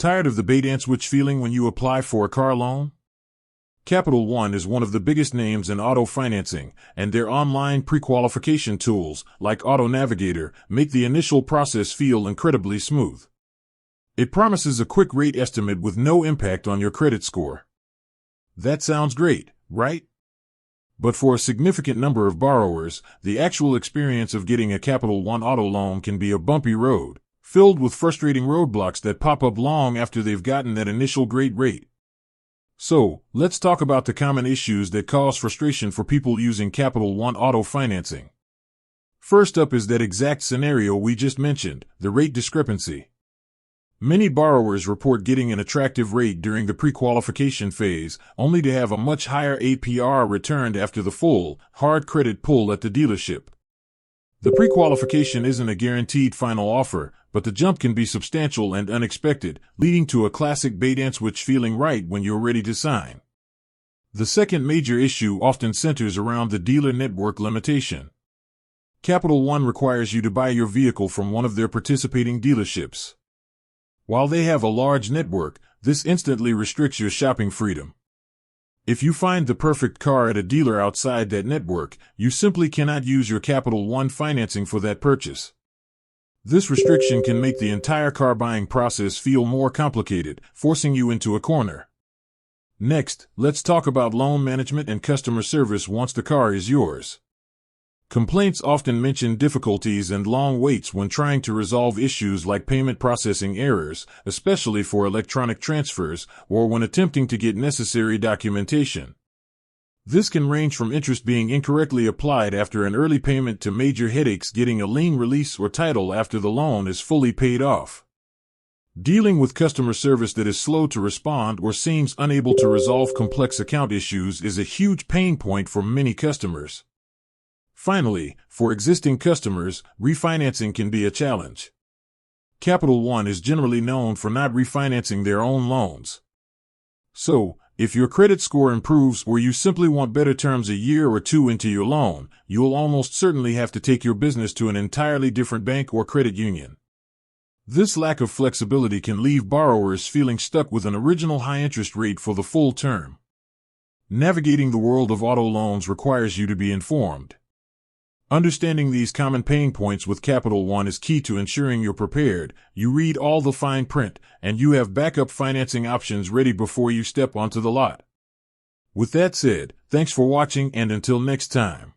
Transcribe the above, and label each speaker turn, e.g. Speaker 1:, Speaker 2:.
Speaker 1: Tired of the bait-and-switch feeling when you apply for a car loan? Capital One is one of the biggest names in auto financing, and their online pre-qualification tools, like Auto Navigator, make the initial process feel incredibly smooth. It promises a quick rate estimate with no impact on your credit score. That sounds great, right? But for a significant number of borrowers, the actual experience of getting a Capital One auto loan can be a bumpy road, filled with frustrating roadblocks that pop up long after they've gotten that initial great rate. So, let's talk about the common issues that cause frustration for people using Capital One auto financing. First up is that exact scenario we just mentioned, the rate discrepancy. Many borrowers report getting an attractive rate during the pre-qualification phase, only to have a much higher APR returned after the full, hard credit pull at the dealership. The pre-qualification isn't a guaranteed final offer, but the jump can be substantial and unexpected, leading to a classic bait-and-switch feeling right when you're ready to sign. The second major issue often centers around the dealer network limitation. Capital One requires you to buy your vehicle from one of their participating dealerships. While they have a large network, this instantly restricts your shopping freedom. If you find the perfect car at a dealer outside that network, you simply cannot use your Capital One financing for that purchase. This restriction can make the entire car buying process feel more complicated, forcing you into a corner. Next, let's talk about loan management and customer service once the car is yours. Complaints often mention difficulties and long waits when trying to resolve issues like payment processing errors, especially for electronic transfers, or when attempting to get necessary documentation. This can range from interest being incorrectly applied after an early payment to major headaches getting a lien release or title after the loan is fully paid off. Dealing with customer service that is slow to respond or seems unable to resolve complex account issues is a huge pain point for many customers. Finally, for existing customers, refinancing can be a challenge. Capital One is generally known for not refinancing their own loans. So, if your credit score improves or you simply want better terms a year or two into your loan, you'll almost certainly have to take your business to an entirely different bank or credit union. This lack of flexibility can leave borrowers feeling stuck with an original high interest rate for the full term. Navigating the world of auto loans requires you to be informed. Understanding these common pain points with Capital One is key to ensuring you're prepared, you read all the fine print, and you have backup financing options ready before you step onto the lot. With that said, thanks for watching and until next time.